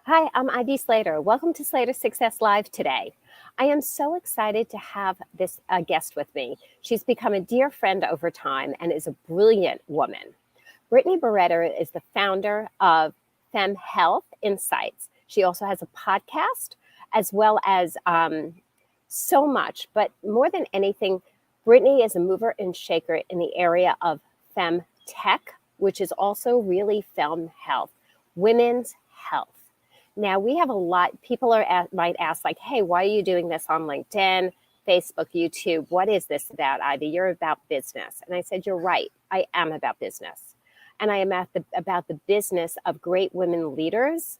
Hi, I'm Ivy Slater. Welcome to Slater Success Live today. I am so excited to have this guest with me. She's become a dear friend over time and is a brilliant woman. Brittany Barretto is the founder of FemHealth Insights. She also has a podcast as well as so much. But more than anything, Brittany is a mover and shaker in the area of FemTech, which is also really FemHealth, women's health. Now, we have a lot, people might ask like, hey, why are you doing this on LinkedIn, Facebook, YouTube? What is this about, Ivy? You're about business. And I said, you're right. I am about business. And I am about the business of great women leaders,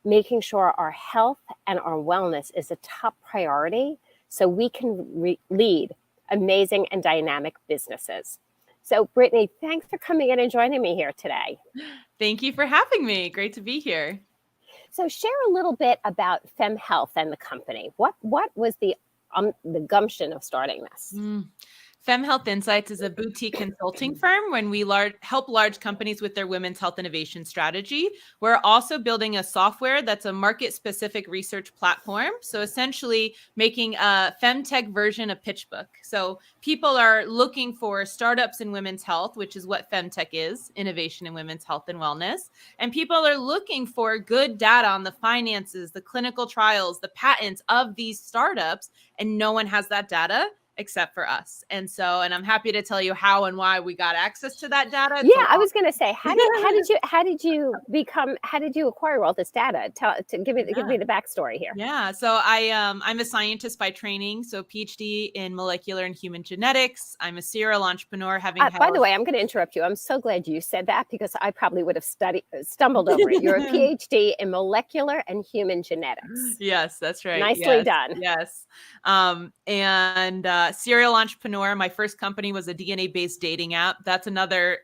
making sure our health and our wellness is a top priority so we can lead amazing and dynamic businesses. So, Brittany, thanks for coming in and joining me here today. Thank you for having me. Great to be here. So share a little bit about FemHealth and the company. What was the gumption of starting this? FemHealth Insights is a boutique consulting firm when we help large companies with their women's health innovation strategy. We're also building a software that's a market-specific research platform. So essentially making a FemTech version of PitchBook. So people are looking for startups in women's health, which is what FemTech is, innovation in women's health and wellness. And people are looking for good data on the finances, the clinical trials, the patents of these startups, and no one has that data except for us. And I'm happy to tell you how and why we got access to that data. Yeah, I was going to say, how did you acquire all this data? Give me the backstory here. Yeah, so I'm a scientist by training, so PhD in molecular and human genetics. I'm a serial entrepreneur. By the way, I'm going to interrupt you. I'm so glad you said that because I probably would have stumbled over it. You're a PhD in molecular and human genetics. Yes, that's right. Nicely done. Yes. Serial entrepreneur. My first company was a DNA-based dating app. That's another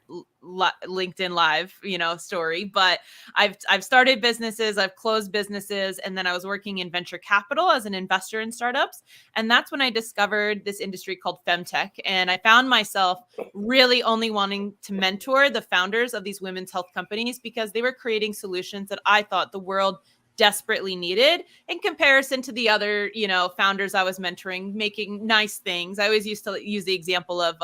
LinkedIn Live, story. But I've started businesses, I've closed businesses, and then I was working in venture capital as an investor in startups. And that's when I discovered this industry called FemTech. And I found myself really only wanting to mentor the founders of these women's health companies because they were creating solutions that I thought the world desperately needed in comparison to the other, founders I was mentoring, making nice things. I always used to use the example of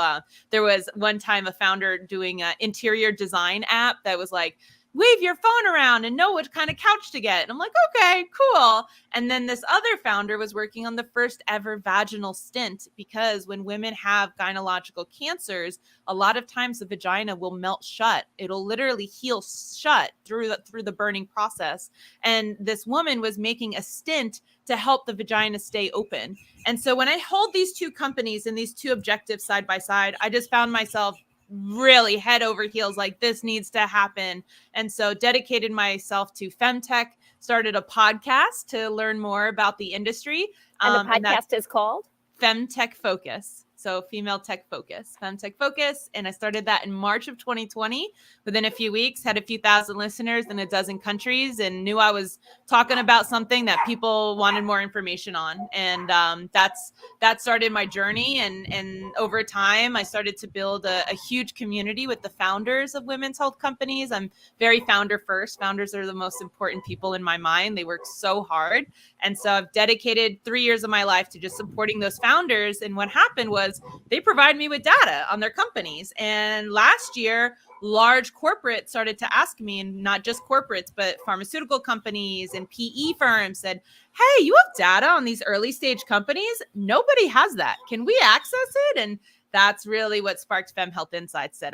there was one time a founder doing an interior design app that was like, wave your phone around and know what kind of couch to get. And I'm like, okay, cool. And then this other founder was working on the first ever vaginal stint because when women have gynecological cancers, a lot of times the vagina will melt shut. It'll literally heal shut through the burning process. And this woman was making a stint to help the vagina stay open. And so when I hold these two companies and these two objectives side by side, I just found myself really head over heels, like this needs to happen. And so dedicated myself to FemTech, started a podcast to learn more about the industry. And the podcast is called? FemTech Focus. So female tech focus, FemTech Focus. And I started that in March of 2020. Within a few weeks, had a few thousand listeners in a dozen countries and knew I was talking about something that people wanted more information on. And that started my journey. And over time, I started to build a huge community with the founders of women's health companies. I'm very founder first. Founders are the most important people in my mind. They work so hard. And so I've dedicated 3 years of my life to just supporting those founders. And what happened was they provide me with data on their companies. And last year, large corporates started to ask me, and not just corporates, but pharmaceutical companies and PE firms said, hey, you have data on these early stage companies? Nobody has that. Can we access it? And that's really what sparked FemHealth Insights, said,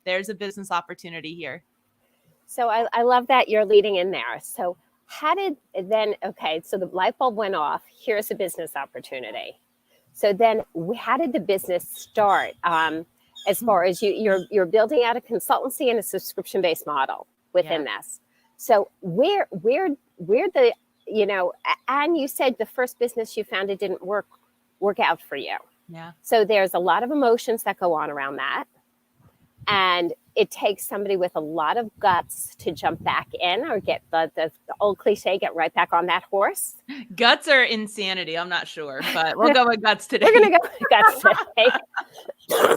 there's a business opportunity here. So I love that you're leading in there. So so the light bulb went off. Here's a business opportunity. So then how did the business start? As far as you're building out a consultancy and a subscription-based model within this. So where the, and you said the first business you founded didn't work out for you. Yeah. So there's a lot of emotions that go on around that. And it takes somebody with a lot of guts to jump back in or get the old cliche, get right back on that horse. Guts or insanity, I'm not sure, but we'll go with guts today. We're going to go with guts today.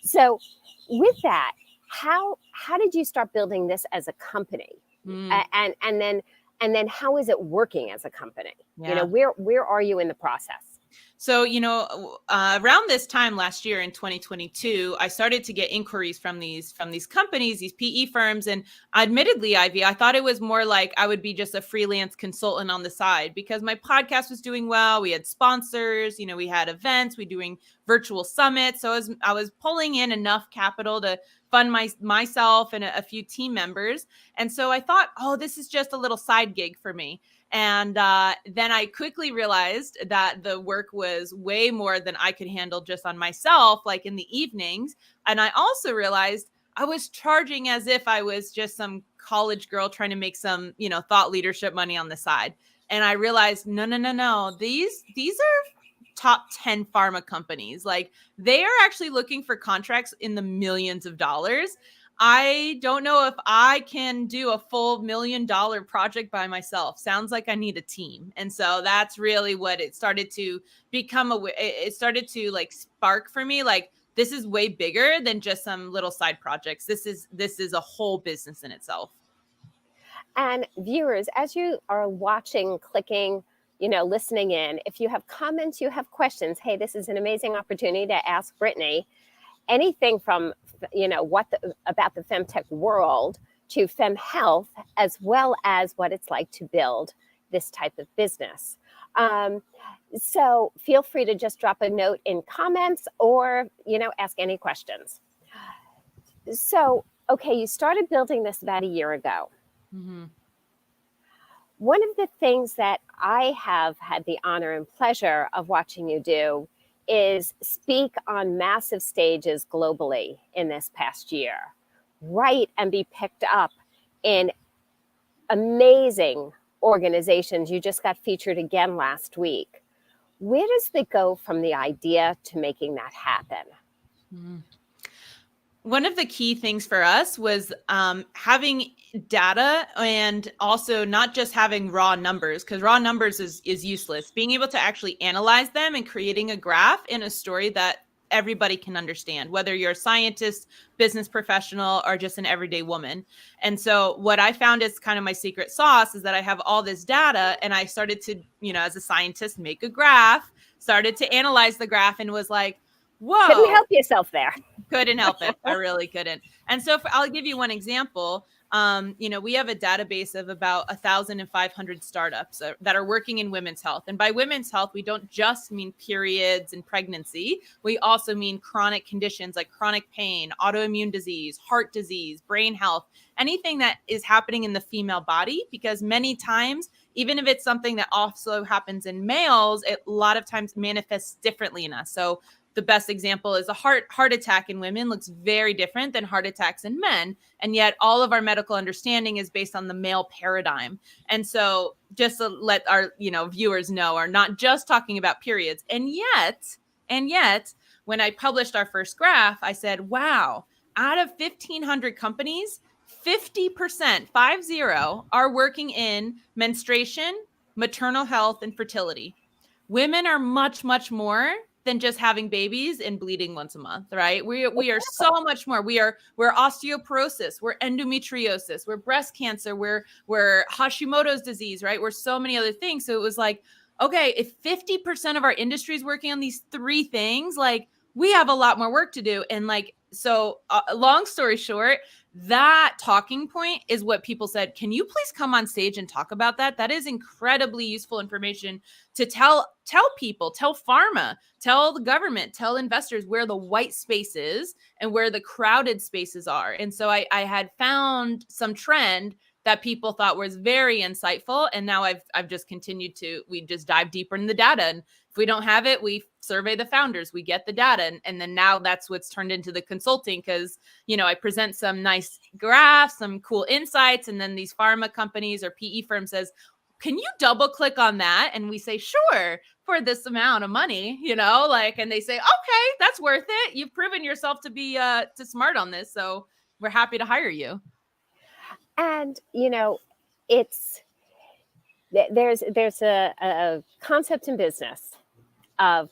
So with that, how did you start building this as a company? And And then how is it working as a company? Yeah. Where are you in the process? So, around this time last year in 2022, I started to get inquiries from these companies, these PE firms. And admittedly, Ivy, I thought it was more like I would be just a freelance consultant on the side because my podcast was doing well. We had sponsors, we had events, we doing virtual summits. So I was pulling in enough capital to fund myself and a few team members. And so I thought, oh, this is just a little side gig for me. And then I quickly realized that the work was way more than I could handle just on myself, like in the evenings. And I also realized I was charging as if I was just some college girl trying to make some, thought leadership money on the side. And I realized, no. These are top 10 pharma companies. Like they are actually looking for contracts in the millions of dollars. I don't know if I can do a full $1 million project by myself. Sounds like I need a team. And so that's really what it started to become. It started to like spark for me. Like this is way bigger than just some little side projects. This is a whole business in itself. And viewers, as you are watching, clicking, listening in, if you have comments, you have questions, hey, this is an amazing opportunity to ask Brittany anything from, about the FemTech world to FemHealth, as well as what it's like to build this type of business. So feel free to just drop a note in comments or, ask any questions. So, okay, you started building this about a year ago. Mm-hmm. One of the things that I have had the honor and pleasure of watching you do is speak on massive stages globally in this past year, write and be picked up in amazing organizations. You just got featured again last week. Where does it go from the idea to making that happen? Mm-hmm. One of the key things for us was having data and also not just having raw numbers, because raw numbers is useless. Being able to actually analyze them and creating a graph in a story that everybody can understand, whether you're a scientist, business professional, or just an everyday woman. And so what I found is kind of my secret sauce is that I have all this data and I started to, as a scientist, make a graph, started to analyze the graph and was like, whoa. Couldn't help yourself there. Couldn't help it. I really couldn't. And so I'll give you one example. We have a database of about 1,500 startups that are working in women's health. And by women's health, we don't just mean periods and pregnancy. We also mean chronic conditions like chronic pain, autoimmune disease, heart disease, brain health, anything that is happening in the female body, because many times, even if it's something that also happens in males, it a lot of times manifests differently in us. So the best example is a heart attack in women looks very different than heart attacks in men. And yet all of our medical understanding is based on the male paradigm. And so just to let our, viewers know, are not just talking about periods. And yet, when I published our first graph, I said, wow, out of 1,500 companies, 50%, 50, are working in menstruation, maternal health, and fertility. Women are much, much more than just having babies and bleeding once a month, right? We are so much more. We're osteoporosis, we're endometriosis, we're breast cancer, we're Hashimoto's disease, right? We're so many other things. So it was like, okay, if 50% of our industry is working on these three things, like we have a lot more work to do. And like, so long story short, that talking point is what people said, can you please come on stage and talk about that? That is incredibly useful information to tell people, tell pharma, tell the government, tell investors where the white space is and where the crowded spaces are. And so I had found some trend that people thought was very insightful. And now I've just continued we just dive deeper in the data. And if we don't have it, we survey the founders, we get the data. And then now that's what's turned into the consulting because, I present some nice graphs, some cool insights. And then these pharma companies or PE firms says, can you double click on that? And we say, sure, for this amount of money, and they say, okay, that's worth it. You've proven yourself to be too smart on this. So we're happy to hire you. And, there's a concept in business of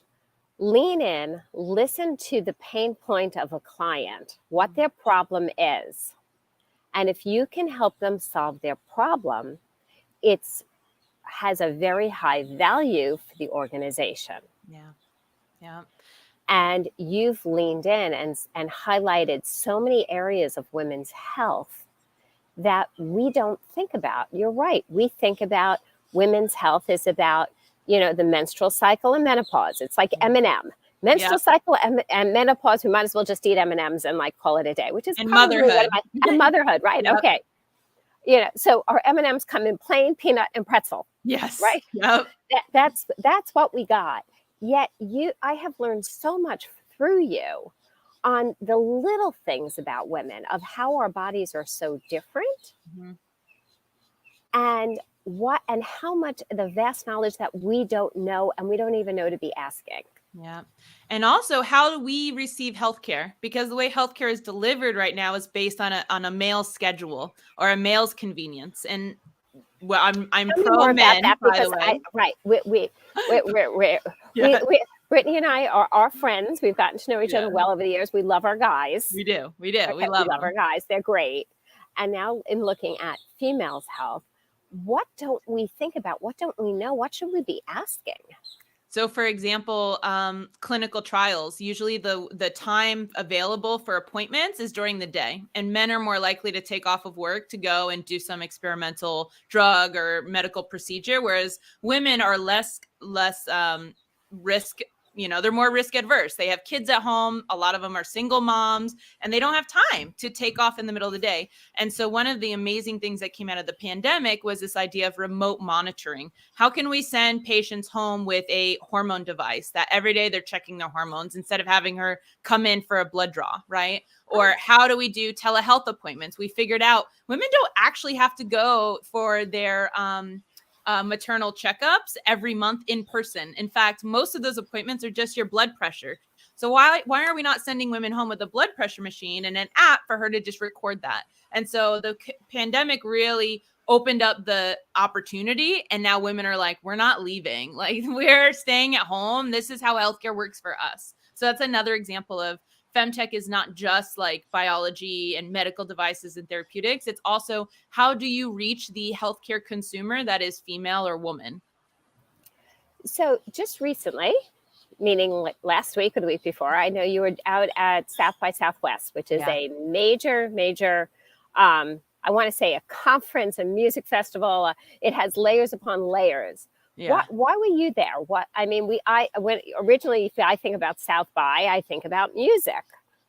lean in, listen to the pain point of a client, what their problem is. And if you can help them solve their problem, it's has a very high value for the organization. Yeah. Yeah. And you've leaned in and highlighted so many areas of women's health that we don't think about. You're right. We think about women's health is about, the menstrual cycle and menopause. It's like M&M. Menstrual cycle and menopause, we might as well just eat M&Ms and like call it a day, which is And probably motherhood. and motherhood, right? Yep. Okay. So our M&Ms come in plain peanut and pretzel. Yes. Right? Yep. That's what we got. Yet I have learned so much through you on the little things about women, of how our bodies are so different, and how much the vast knowledge that we don't know and we don't even know to be asking. Yeah. And also, how do we receive healthcare? Because the way healthcare is delivered right now is based on a male's schedule or a male's convenience. And well, I'm pro men, by the way. Brittany and I are friends. We've gotten to know each other well over the years. We love our guys. We do. We do. Okay, we love our guys. They're great. And now in looking at females' health, what don't we think about? What don't we know? What should we be asking? So, for example, clinical trials, usually the time available for appointments is during the day, and men are more likely to take off of work to go and do some experimental drug or medical procedure, whereas women are less risk. They're more risk adverse. They have kids at home. A lot of them are single moms, and they don't have time to take off in the middle of the day. And so one of the amazing things that came out of the pandemic was this idea of remote monitoring. How can we send patients home with a hormone device that every day they're checking their hormones instead of having her come in for a blood draw, right? Or how do we do telehealth appointments? We figured out women don't actually have to go for their maternal checkups every month in person. In fact, most of those appointments are just your blood pressure. So why are we not sending women home with a blood pressure machine and an app for her to just record that? And so the pandemic really opened up the opportunity, and now women are like, we're not leaving. Like, we're staying at home. This is how healthcare works for us. So that's another example of FemTech is not just like biology and medical devices and therapeutics. It's also, how do you reach the healthcare consumer that is female or woman? So just recently, meaning last week or the week before, I know you were out at South by Southwest, which is a major, I want to say a conference, a music festival. It has layers upon layers. Yeah. Why were you there? When originally I think about South by, I think about music,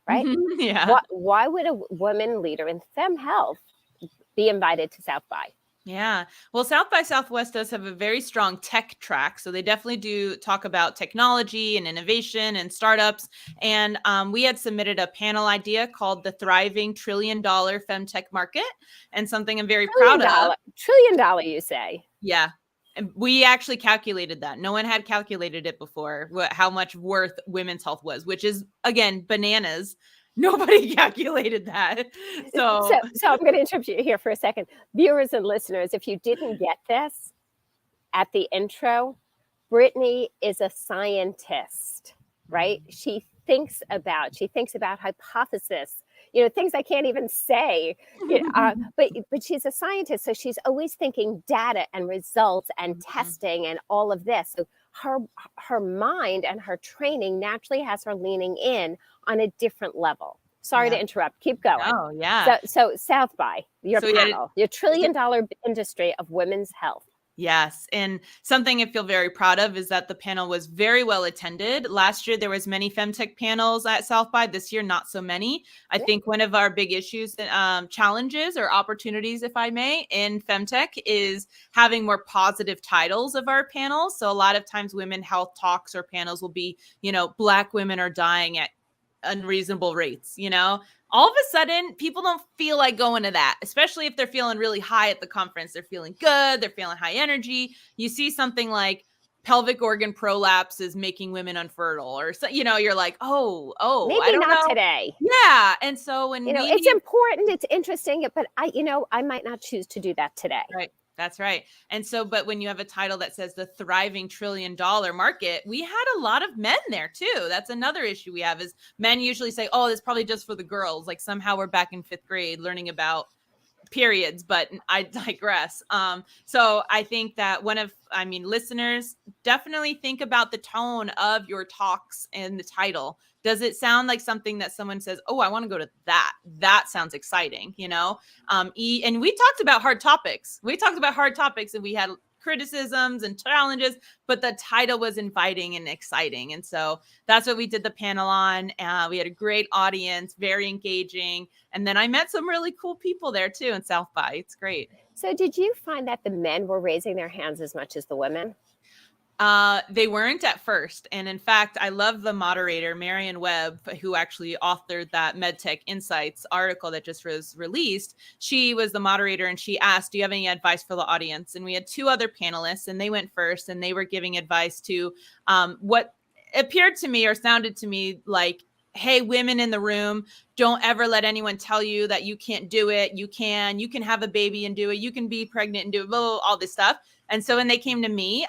right? Yeah. Why would a woman leader in Fem Health be invited to South by? Yeah. Well, South by Southwest does have a very strong tech track. So they definitely do talk about technology and innovation and startups. And we had submitted a panel idea called the Thriving $1 Trillion FemTech Market, and something I'm very proud of. $1 trillion, you say? Yeah. And we actually calculated that. No one had calculated it before, how much worth women's health was, which is, again, bananas. Nobody calculated that. So I'm going to interrupt you here for a second. Viewers and listeners, if you didn't get this at the intro, Brittany is a scientist, right? She thinks about hypothesis, things I can't even say, but she's a scientist. So she's always thinking data and results and testing and all of this. So her mind and her training naturally has her leaning in on a different level. Sorry to interrupt. Keep going. Oh, yeah. So South by, your panel, your $1 trillion industry of women's health. Yes. And something I feel very proud of is that the panel was very well attended. Last year, there was many FemTech panels at South by. This year, not so many. I think one of our big issues, challenges or opportunities, if I may, in FemTech is having more positive titles of our panels. So a lot of times women health talks or panels will be, Black women are dying at unreasonable rates, all of a sudden people don't feel like going to that, especially if they're feeling really high at the conference. They're feeling good. They're feeling high energy. You see something like pelvic organ prolapse is making women unfertile, or so, you're like, oh, maybe I don't not know. Today. Yeah. And so when it's important, it's interesting, but I might not choose to do that today. Right. That's right. And so, but when you have a title that says the Thriving $1 Trillion Market, we had a lot of men there too. That's another issue we have, is men usually say, oh, it's probably just for the girls. Like somehow we're back in 5th grade learning about periods, but I digress. So I think that listeners, definitely think about the tone of your talks and the title. Does it sound like something that someone says, oh, I want to go to that? That sounds exciting, and we talked about hard topics. And we had criticisms and challenges, but the title was inviting and exciting. And so that's what we did the panel on. We had a great audience, very engaging. And then I met some really cool people there too in South by. It's great. So did you find that the men were raising their hands as much as the women? They weren't at first. And in fact, I love the moderator, Marion Webb, who actually authored that FemTech Insights article that just was released. She was the moderator and she asked, do you have any advice for the audience? And we had two other panelists and they went first and they were giving advice to what appeared to me or sounded to me like, hey, women in the room, don't ever let anyone tell you that you can't do it. You can have a baby and do it. You can be pregnant and do it, blah, blah, blah, all this stuff. And so when they came to me,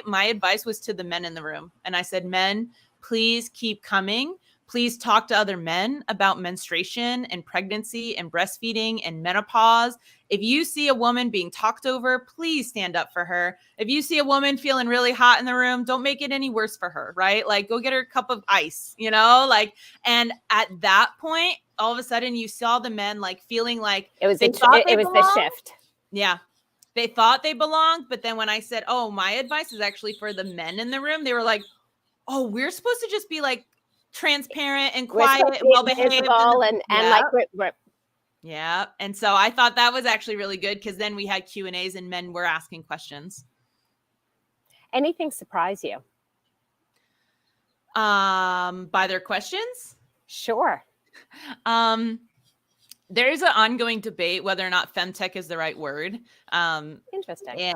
my advice was to the men in the room. And I said, men, please keep coming. Please talk to other men about menstruation and pregnancy and breastfeeding and menopause. If you see a woman being talked over, please stand up for her. If you see a woman feeling really hot in the room, don't make it any worse for her, right? Like, go get her a cup of ice, and at that point, all of a sudden you saw the men like feeling like it was the shift. Yeah. They thought they belonged, but then when I said, oh, my advice is actually for the men in the room, they were like, oh, we're supposed to just be like transparent and quiet and well-behaved. Yeah. And so I thought that was actually really good because then we had Q&As and men were asking questions. Anything surprise you? By their questions? Sure. There is an ongoing debate whether or not femtech is the right word. Interesting.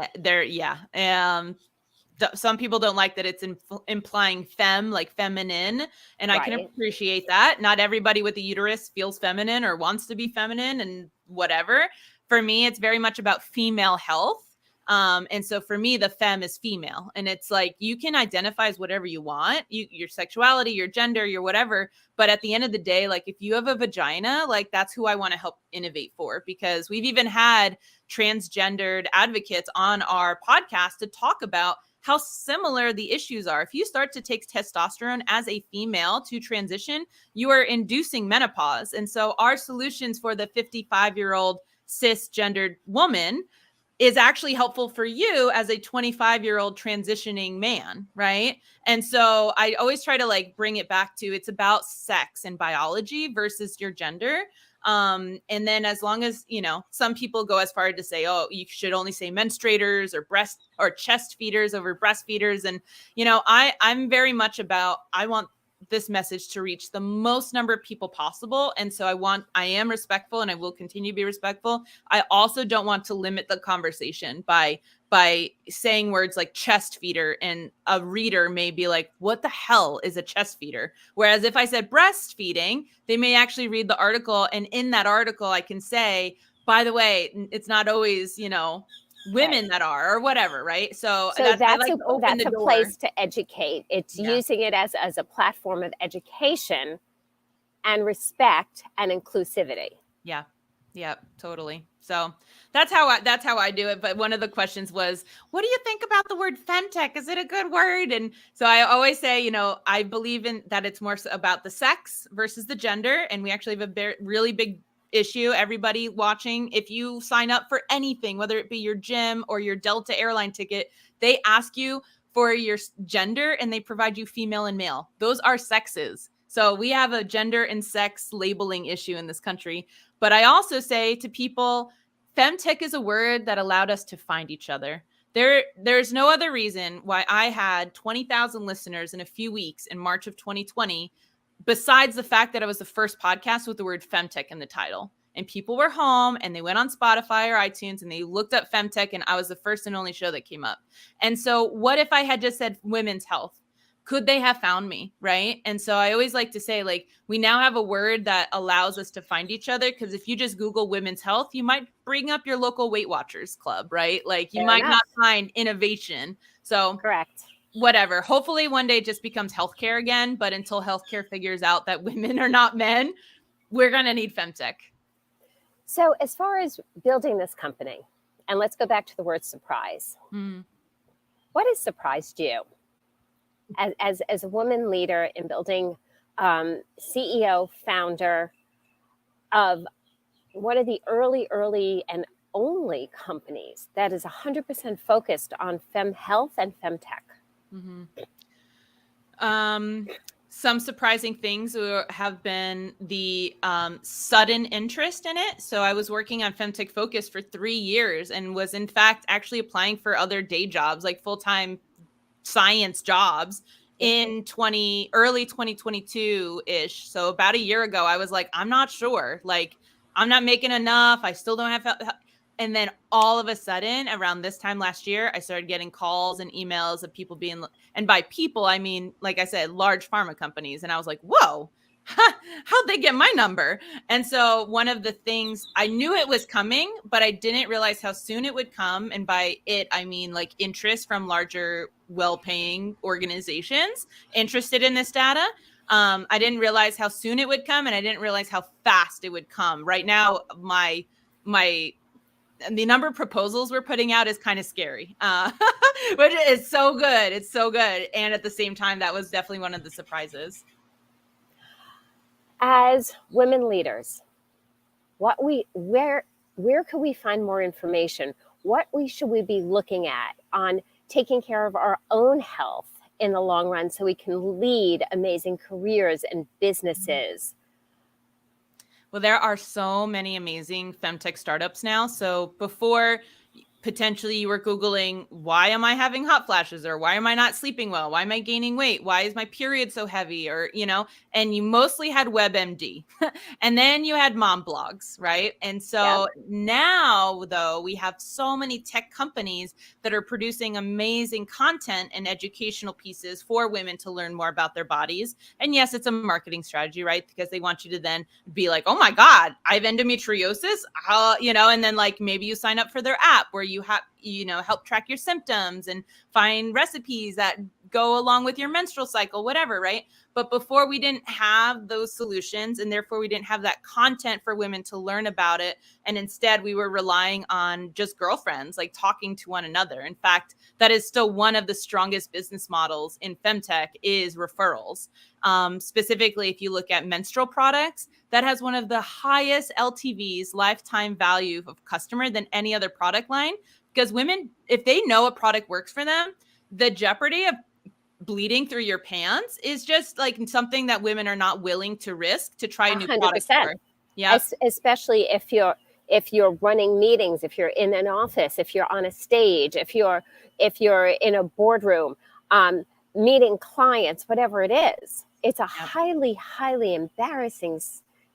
Some people don't like that it's implying fem, like feminine. And Right. I can appreciate that. Not everybody with a uterus feels feminine or wants to be feminine and whatever. For me, it's very much about female health. And so for me, the fem is female. And it's like, you can identify as whatever you want, your sexuality, your gender, your whatever. But at the end of the day, like if you have a vagina, like that's who I want to help innovate for, because we've even had transgendered advocates on our podcast to talk about how similar the issues are. If you start to take testosterone as a female to transition, you are inducing menopause. And so our solutions for the 55-year-old cisgendered woman is actually helpful for you as a 25-year-old transitioning man, right? And so I always try to like bring it back to, it's about sex and biology versus your gender. And then as long as, some people go as far to say, oh, you should only say menstruators or breast or chest feeders over breastfeeders. And, I'm very much about, I want this message to reach the most number of people possible. And so I am respectful and I will continue to be respectful. I also don't want to limit the conversation by saying words like chest feeder, and a reader may be like, what the hell is a chest feeder? Whereas if I said breastfeeding, they may actually read the article. And in that article, I can say, by the way, it's not always, women that are, or whatever, right? So that's a place to educate. It's Yeah. using it as a platform of education and respect and inclusivity. Yeah, totally. So that's how I do it. But one of the questions was, what do you think about the word femtech? Is it a good word? And so I always say, I believe in that it's more about the sex versus the gender. And we actually have a really big issue. Everybody watching, if you sign up for anything, whether it be your gym or your Delta airline ticket, they ask you for your gender and they provide you female and male. Those are sexes. So we have a gender and sex labeling issue in this country. But I also say to people, femtech is a word that allowed us to find each other. There's no other reason why I had 20,000 listeners in a few weeks in March of 2020, besides the fact that I was the first podcast with the word femtech in the title. And people were home and they went on Spotify or iTunes and they looked up femtech, and I was the first and only show that came up. And so what if I had just said women's health? Could they have found me, right? And so I always like to say, like, we now have a word that allows us to find each other, because if you just Google women's health, you might bring up your local Weight Watchers club, right? Like you might not find innovation. So correct. Whatever. Hopefully one day it just becomes healthcare again. But until healthcare figures out that women are not men, we're going to need femtech. So as far as building this company, and let's go back to the word surprise. What has surprised you as a woman leader in building, CEO, founder of one of the early and only companies that is 100% focused on FemHealth and FemTech? Some surprising things have been the sudden interest in it. So I was working on FemTech Focus for 3 years and was in fact actually applying for other day jobs, like full-time science jobs in early 2022-ish. So about a year ago, I was like, I'm not sure. Like, I'm not making enough. I still don't have. And then all of a sudden, around this time last year, I started getting calls and emails of people being, and by people, I mean, like I said, large pharma companies. And I was like, whoa, how'd they get my number? And so one of the things, I knew it was coming, but I didn't realize how soon it would come. And by it, I mean like interest from larger, well-paying organizations interested in this data. I didn't realize how soon it would come, and I didn't realize how fast it would come. Right now, the number of proposals we're putting out is kind of scary, which is so good. It's so good. And at the same time, that was definitely one of the surprises. As women leaders, where could we find more information? What should we be looking at on taking care of our own health in the long run so we can lead amazing careers and businesses? Well, there are so many amazing femtech startups now. So before, potentially you were Googling, why am I having hot flashes? Or why am I not sleeping well? Why am I gaining weight? Why is my period so heavy? Or, and you mostly had WebMD. And then you had mom blogs, right? And so now, though, we have so many tech companies that are producing amazing content and educational pieces for women to learn more about their bodies. And yes, it's a marketing strategy, right? Because they want you to then be like, oh my God, I have endometriosis, and then like maybe you sign up for their app where you have, help track your symptoms and find recipes that go along with your menstrual cycle, whatever, right? But before, we didn't have those solutions, and therefore we didn't have that content for women to learn about it. And instead, we were relying on just girlfriends, like talking to one another. In fact, that is still one of the strongest business models in femtech is referrals. Specifically, if you look at menstrual products, that has one of the highest LTVs, lifetime value of customer, than any other product line. Because women, if they know a product works for them, the jeopardy of bleeding through your pants is just like something that women are not willing to risk to try a new 100%. product for. Yeah. Especially if you're running meetings, if you're in an office, if you're on a stage, if you're in a boardroom, meeting clients, whatever it is, it's a highly, highly embarrassing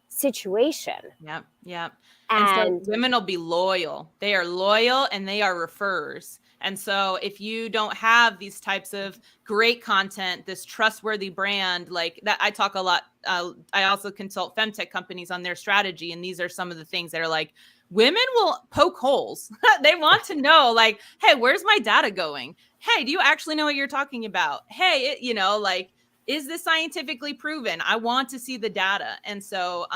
situation. Yep. And so women will be loyal. They are loyal and they are referrers. And so if you don't have these types of great content, this trustworthy brand, like that, I talk a lot. I also consult femtech companies on their strategy. And these are some of the things that are like, women will poke holes. They want to know, like, hey, where's my data going? Hey, do you actually know what you're talking about? Hey, is this scientifically proven? I want to see the data. And so,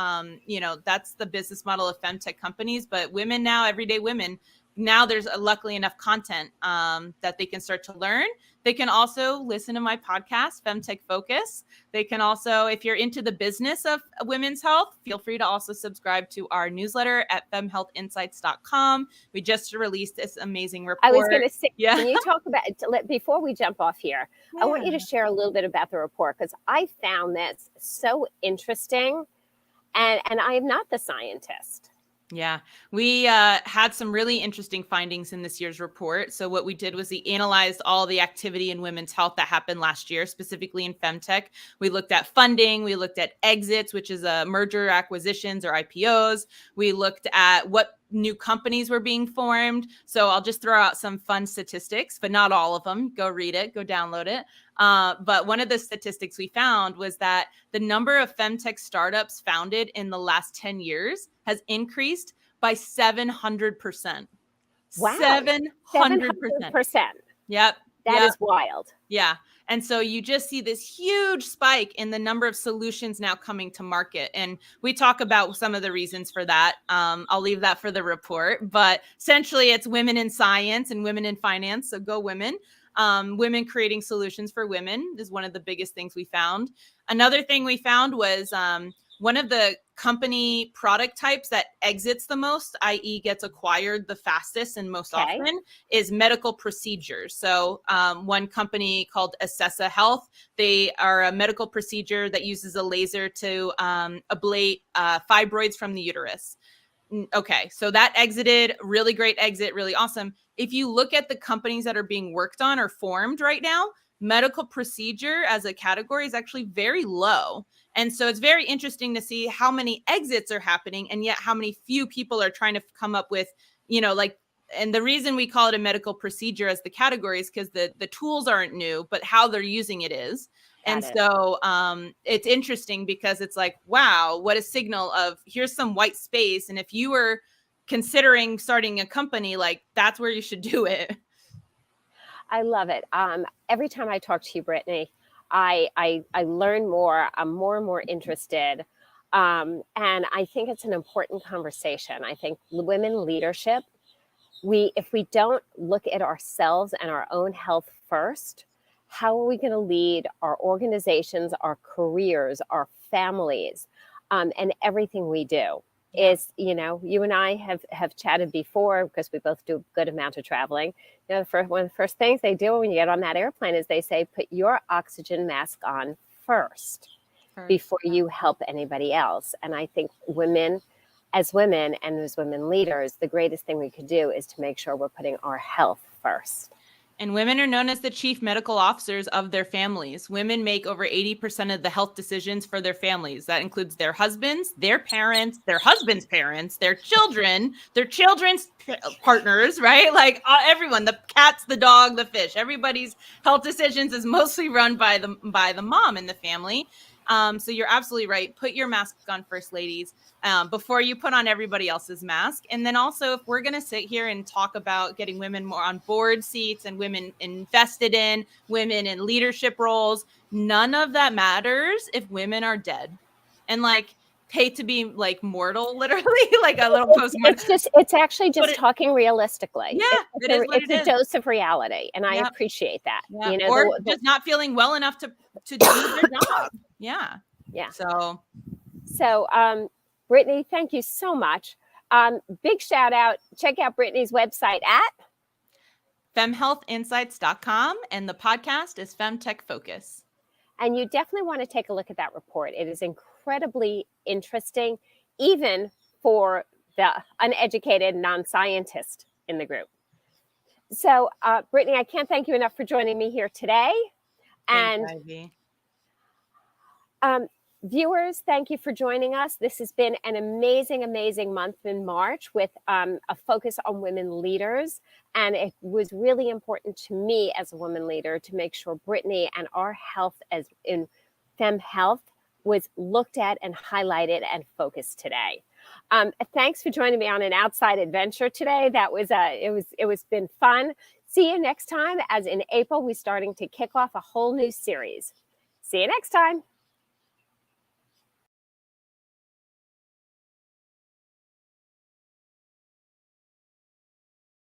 that's the business model of femtech companies. But women now, everyday women, now there's luckily enough content that they can start to learn. They can also listen to my podcast, FemTech Focus. They can also, if you're into the business of women's health, feel free to also subscribe to our newsletter at FemHealthInsights.com. We just released this amazing report. I was going to say, can you talk about, before we jump off here, I want you to share a little bit about the report, because I found this so interesting, and I am not the scientist. Yeah, we had some really interesting findings in this year's report. So what we did was we analyzed all the activity in women's health that happened last year, specifically in femtech. We looked at funding. We looked at exits, which is merger acquisitions or IPOs. We looked at what new companies were being formed. So I'll just throw out some fun statistics, but not all of them. Go read it, go download it. But one of the statistics we found was that the number of femtech startups founded in the last 10 years has increased by 700%. Wow. 700%. Yep. That is wild. Yeah. And so you just see this huge spike in the number of solutions now coming to market. And we talk about some of the reasons for that. I'll leave that for the report. But essentially, it's women in science and women in finance. So go women. Women creating solutions for women is one of the biggest things we found. Another thing we found was one of the company product types that exits the most, i.e. gets acquired the fastest and most often, is medical procedures. So one company called Assessa Health, they are a medical procedure that uses a laser to ablate fibroids from the uterus. Okay, so that exited, really great exit, really awesome. If you look at the companies that are being worked on or formed right now, medical procedure as a category is actually very low. And so it's very interesting to see how many exits are happening and yet how many few people are trying to come up with, and the reason we call it a medical procedure as the category is because the tools aren't new, but how they're using it is. So it's interesting because it's like, wow, what a signal of here's some white space. And if you were considering starting a company, like that's where you should do it. I love it. Every time I talk to you, Brittany, I learn more. I'm more and more interested. And I think it's an important conversation. I think women leadership, if we don't look at ourselves and our own health first, how are we going to lead our organizations, our careers, our families, and everything we do? Is, you and I have chatted before because we both do a good amount of traveling. One of the first things they do when you get on that airplane is they say, put your oxygen mask on first before you help anybody else. And I think as women leaders, the greatest thing we could do is to make sure we're putting our health first. And women are known as the chief medical officers of their families. Women make over 80% of the health decisions for their families. That includes their husbands, their parents, their husbands' parents, their children, their children's partners, right? Like everyone, the cats, the dog, the fish, everybody's health decisions is mostly run by the mom in the family. So you're absolutely right. Put your mask on first, ladies, before you put on everybody else's mask. And then also, if we're going to sit here and talk about getting women more on board seats and women invested in, women in leadership roles, none of that matters if women are dead. And hate to be mortal, literally, like a little postmortem. It's actually just talking realistically. Yeah, it's a dose of reality, and I appreciate that. Yep. Or just not feeling well enough to do their job. Yeah. So, Brittany, thank you so much. Big shout out. Check out Brittany's website at FemHealthInsights.com, and the podcast is FemTech Focus. And you definitely want to take a look at that report. It is incredibly interesting, even for the uneducated non-scientist in the group. So, Brittany, I can't thank you enough for joining me here today. Thanks, Ivy. Viewers, thank you for joining us. This has been an amazing, amazing month in March with a focus on women leaders. And it was really important to me as a woman leader to make sure Brittany and our health as in FemHealth was looked at and highlighted and focused today. Thanks for joining me on an outside adventure today. That was it was been fun. See you next time, as in April, we're starting to kick off a whole new series. See you next time.